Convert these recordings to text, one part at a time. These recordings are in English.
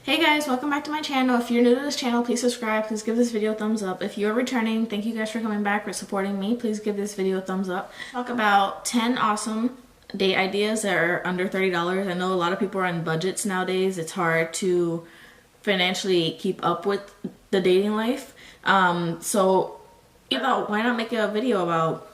Hey guys, welcome back to my channel. If you're new to this channel, please subscribe. Please give this video a thumbs up. If you're returning, thank you guys for coming back, for supporting me. Please give this video a thumbs up. Talk about 10 awesome date ideas that are under $30. I know a lot of people are on budgets nowadays. It's hard to financially keep up with the dating life. So why not make a video about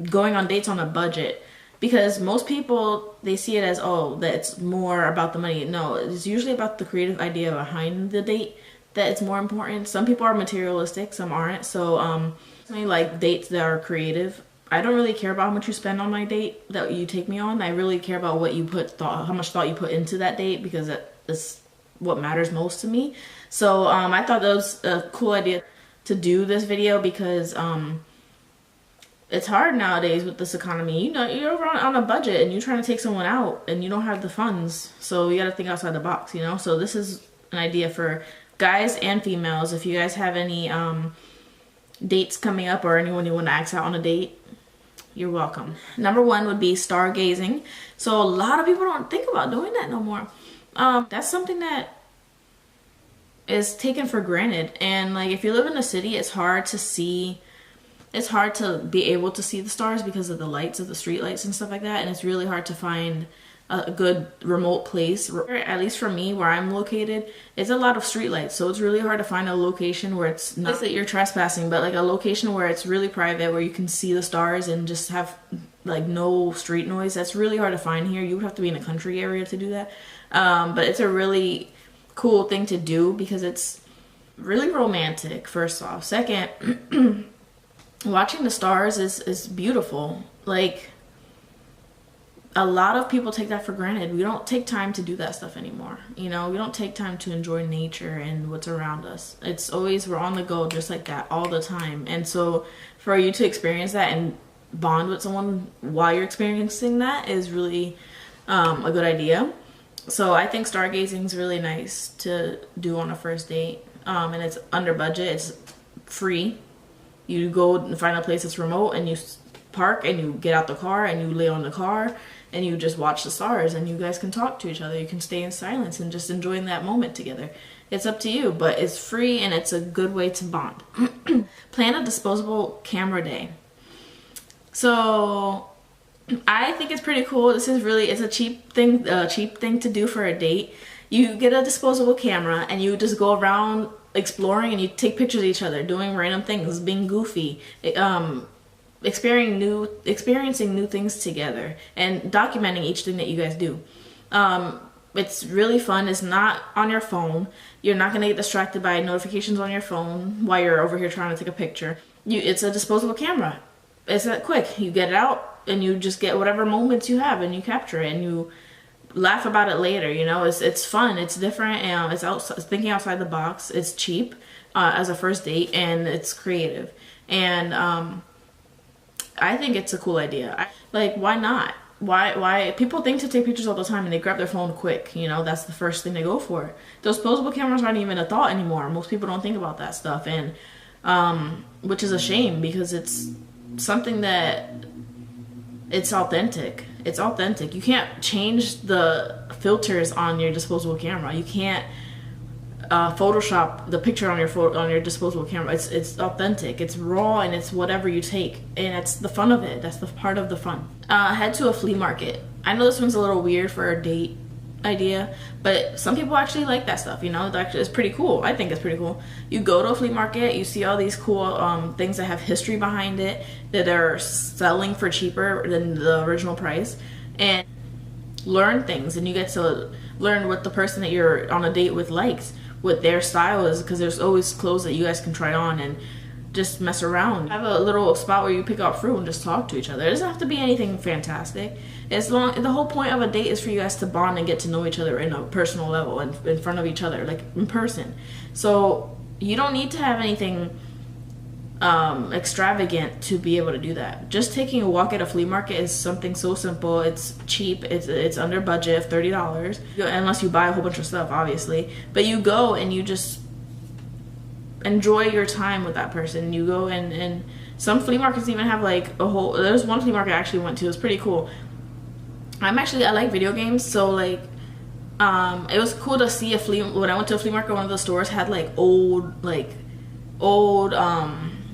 going on dates on a budget? Because most people, they see it as, oh, that it's more about the money. No, it's usually about the creative idea behind the date that it's more important. Some people are materialistic, some aren't. So I like dates that are creative. I don't really care about how much you spend on my date that you take me on. I really care about what you how much thought you put into that date, because that is what matters most to me. So I thought that was a cool idea to do this video, because it's hard nowadays with this economy. You know, you're on a budget and you're trying to take someone out and you don't have the funds. So you got to think outside the box, you know? So this is an idea for guys and females. If you guys have any dates coming up or anyone you want to ask out on a date, you're welcome. Number one would be stargazing. So a lot of people don't think about doing that no more. That's something that is taken for granted. And like, if you live in a city, it's hard to be able to see the stars because of the lights, of the street lights and stuff like that. And it's really hard to find a good remote place. At least for me, where I'm located, it's a lot of street lights. So it's really hard to find a location where it's not that you're trespassing, but like a location where it's really private, where you can see the stars and just have like no street noise. That's really hard to find here. You would have to be in a country area to do that. But it's a really cool thing to do because it's really romantic, first off. Second, watching the stars is beautiful. Like, a lot of people take that for granted. We don't take time to do that stuff anymore. You know, we don't take time to enjoy nature and what's around us. It's always, we're on the go just like that all the time. And so for you to experience that and bond with someone while you're experiencing that is really a good idea. So I think stargazing is really nice to do on a first date. And it's under budget. It's free. You go and find a place that's remote and you park and you get out the car and you lay on the car and you just watch the stars and you guys can talk to each other. You can stay in silence and just enjoying that moment together. It's up to you, but it's free and it's a good way to bond. Plan a disposable camera day. So I think it's pretty cool. This is really, it's a cheap thing to do for a date. You get a disposable camera and you just go around exploring and you take pictures of each other, doing random things, being goofy, experiencing new things together, and documenting each thing that you guys do. It's really fun. It's not on your phone. You're not gonna get distracted by notifications on your phone while you're over here trying to take a picture. It's a disposable camera. It's that quick. You get it out and you just get whatever moments you have and you capture it and you laugh about it later. You know, it's fun, it's different, and it's thinking outside the box. It's cheap as a first date, and it's creative, and I think it's a cool idea. Like, why not? Why people think to take pictures all the time and they grab their phone quick, you know, that's the first thing they go for. Those disposable cameras aren't even a thought anymore. Most people don't think about that stuff, and which is a shame, because it's something that it's authentic. It's authentic. You can't change the filters on your disposable camera. You can't Photoshop the picture on your disposable camera. It's authentic. It's raw, and it's whatever you take, and it's the fun of it. That's the part of the fun. Head to a flea market. I know this one's a little weird for a date idea, but some people actually like that stuff. You know, it's pretty cool. I think it's pretty cool. You go to a flea market, you see all these cool things that have history behind it, that are selling for cheaper than the original price, and learn things. And you get to learn what the person that you're on a date with likes, what their style is, because there's always clothes that you guys can try on and just mess around. Have a little spot where you pick out fruit and just talk to each other. It doesn't have to be anything fantastic. The whole point of a date is for you guys to bond and get to know each other in a personal level and in front of each other, like in person. So you don't need to have anything extravagant to be able to do that. Just taking a walk at a flea market is something so simple. It's cheap. It's under budget of $30, unless you buy a whole bunch of stuff, obviously. But you go and you just enjoy your time with that person. You go and some flea markets even have like there's one flea market I actually went to. It was pretty cool. I like video games, so like It was cool to see when I went to a flea market, one of the stores had like old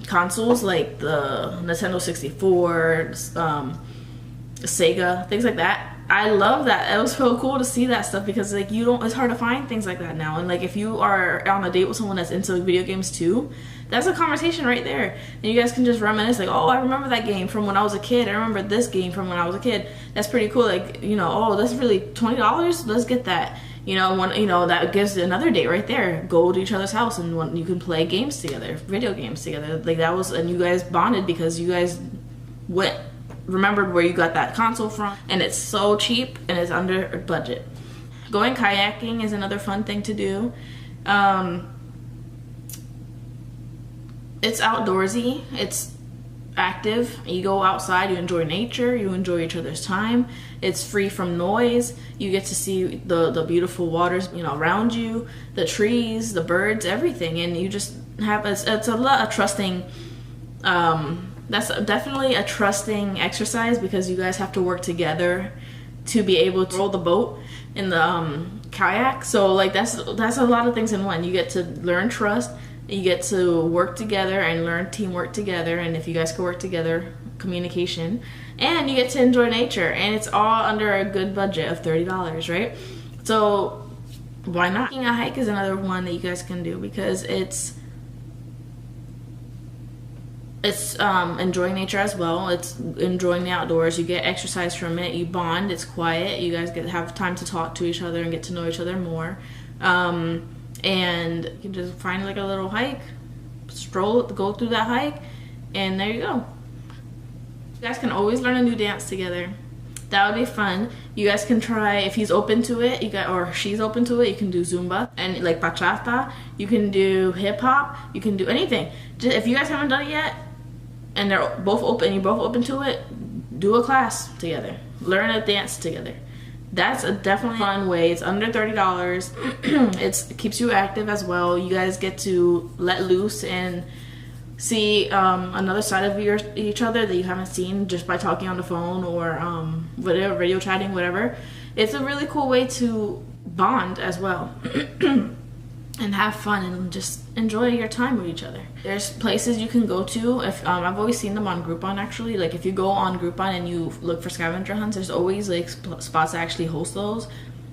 consoles, like the Nintendo 64, Sega, things like that. I love that. It was so cool to see that stuff because like it's hard to find things like that now. And like if you are on a date with someone that's into video games too, that's a conversation right there. And you guys can just reminisce like, oh, I remember that game from when I was a kid. I remember this game from when I was a kid. That's pretty cool. Like, you know, oh, that's really $20. Let's get that. You know, that gives another date right there. Go to each other's house and you can play games together, video games together. Like that was, and you guys bonded because you guys remembered where you got that console from, and it's so cheap and it's under budget. Going kayaking is another fun thing to do. It's outdoorsy, it's active. You go outside, you enjoy nature, you enjoy each other's time. It's free from noise. You get to see the beautiful waters, you know, around you, the trees, the birds, everything, and you just have it's a lot of trusting. That's definitely a trusting exercise because you guys have to work together to be able to roll the boat in the kayak. So like that's a lot of things in one. You get to learn trust, you get to work together and learn teamwork together, and if you guys can work together, communication, and you get to enjoy nature, and it's all under a good budget of $30, right? So why not? Taking a hike is another one that you guys can do because it's enjoying nature as well. It's enjoying the outdoors. You get exercise from it. You bond. It's quiet. You guys have time to talk to each other and get to know each other more. And you can just find like a little hike, go through that hike, and there you go. You guys can always learn a new dance together. That would be fun. You guys can try, if he's open to it, or she's open to it, you can do Zumba and like bachata. You can do hip hop. You can do anything. Just, if you guys haven't done it yet, and you're both open to it, do a class together. Learn a dance together. That's a definitely fun way. It's under $30. It keeps you active as well. You guys get to let loose and see another side of each other that you haven't seen just by talking on the phone or whatever, radio chatting, whatever. It's a really cool way to bond as well. And have fun and just enjoy your time with each other. There's places you can go to. If I've always seen them on Groupon actually. Like if you go on Groupon and you look for scavenger hunts, there's always like spots that actually host those.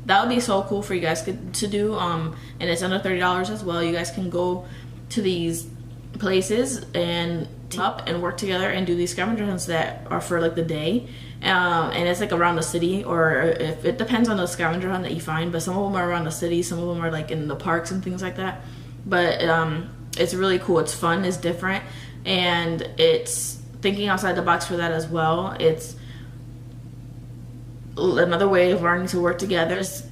That would be so cool for you guys to do. And it's under $30 as well. You guys can go to these places and team up and work together and do these scavenger hunts that are for like the day. And it's like around the city, or if it depends on the scavenger hunt that you find, but some of them are around the city, some of them are like in the parks and things like that. But it's really cool. It's fun, it's different, and it's thinking outside the box for that as well. It's another way of learning to work together. Just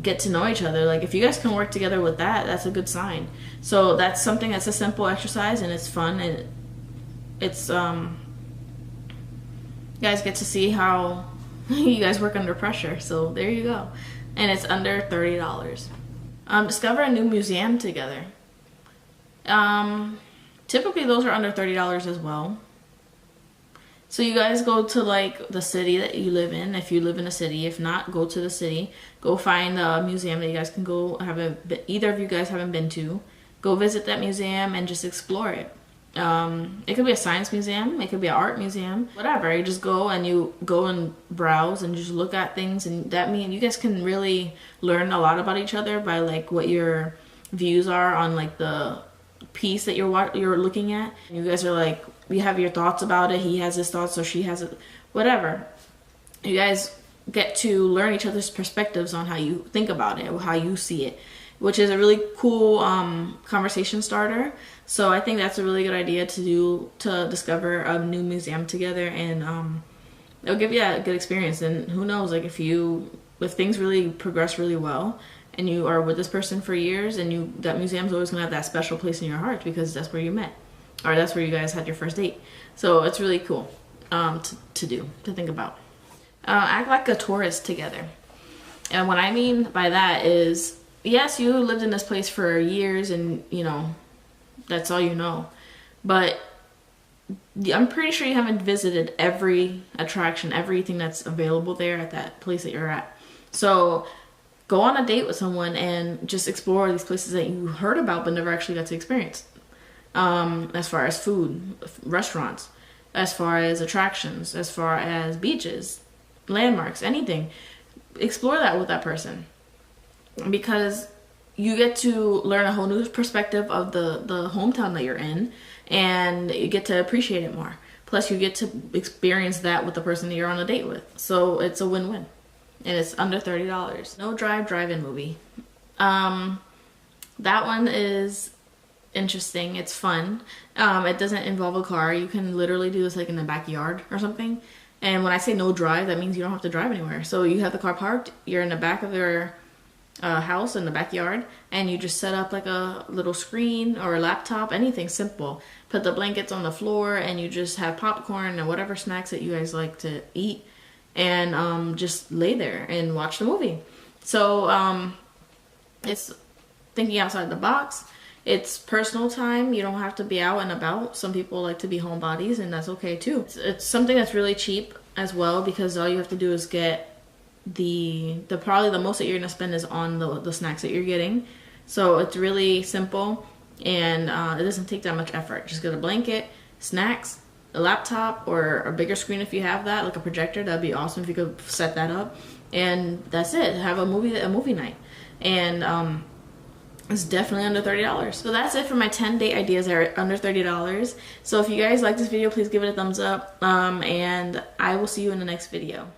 get to know each other. Like if you guys can work together with that, that's a good sign. So that's something that's a simple exercise and it's fun, and it's you guys get to see how you guys work under pressure. So there you go. And it's under $30. Discover a new museum together. Typically those are under $30 as well. So you guys go to like the city that you live in, if you live in a city. If not, go to the city. Go find a museum that you guys can go, either of you guys haven't been to. Go visit that museum and just explore it. It could be a science museum, it could be an art museum, whatever. You just go and browse and just look at things, and that means you guys can really learn a lot about each other by like what your views are on like the piece that you're looking at. You guys are like, you have your thoughts about it, he has his thoughts or she has it, whatever. You guys get to learn each other's perspectives on how you think about it or how you see it, which is a really cool conversation starter. So I think that's a really good idea to do, to discover a new museum together, and it'll give you a good experience. And who knows, like if things really progress really well and you are with this person for years, and that museum's always gonna have that special place in your heart because that's where you met, or that's where you guys had your first date. So it's really cool to think about. Act like a tourist together. And what I mean by that is, yes, you lived in this place for years and you know that's all you know, but I'm pretty sure you haven't visited every attraction, everything that's available there at that place that you're at. So Go on a date with someone and just explore these places that you heard about but never actually got to experience. As far as food, restaurants, as far as attractions, as far as beaches, landmarks, anything. Explore that with that person, because you get to learn a whole new perspective of the hometown that you're in, and you get to appreciate it more. Plus, you get to experience that with the person that you're on a date with. So it's a win-win. And it's under $30. No Drive, Drive-In movie. That one is interesting. It's fun. It doesn't involve a car. You can literally do this like in the backyard or something. And when I say no drive, that means you don't have to drive anywhere. So you have the car parked, you're in the back of your house in the backyard, and you just set up like a little screen or a laptop, anything simple. Put the blankets on the floor, and you just have popcorn and whatever snacks that you guys like to eat, and just lay there and watch the movie. So it's thinking outside the box. It's personal time. You don't have to be out and about. Some people like to be homebodies, and that's okay too. It's something that's really cheap as well, because all you have to do is get the probably the most that you're gonna spend is on the snacks that you're getting. So it's really simple, and it doesn't take that much effort. Just get a blanket, snacks, a laptop, or a bigger screen if you have that, like a projector. That'd be awesome if you could set that up, and that's it. Have a movie night, and it's definitely under $30. So that's it for my 10 date ideas that are under $30. So if you guys like this video, please give it a thumbs up, and I will see you in the next video.